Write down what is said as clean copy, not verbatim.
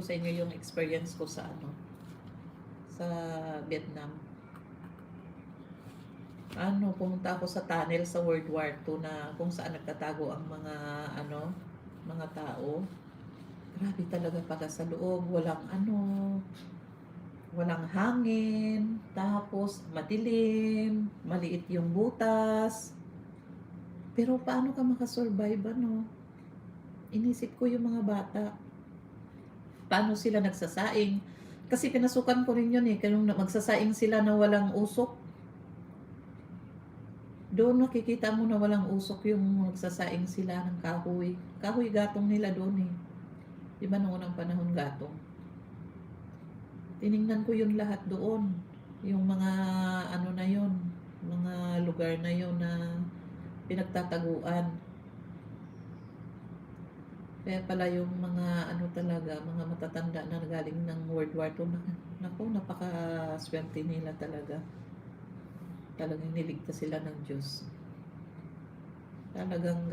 sa inyo yung experience ko sa sa Vietnam. Pumunta ako sa tunnel sa World War II na kung saan nagtatago ang mga tao. Grabe talaga pala sa loob, walang hangin, tapos madilim, maliit yung butas. Pero paano ka makasurvive, Inisip ko yung mga bata. Paano sila nagsasaing? Kasi pinasukan ko rin yun kaya magsasaing sila na walang usok. Doon nakikita mo na walang usok yung magsasaing sila ng kahoy. Kahoy gatong nila doon Di ba noong unang panahon gatong? Tiningnan ko yung lahat doon. Yung mga na yun, mga lugar na yun na pinagtataguan. Kaya pala yung mga talaga, mga matatanda na galing ng World War II, naku, napaka-swerte nila talaga. Talagang niligtas sila ng Diyos. Talagang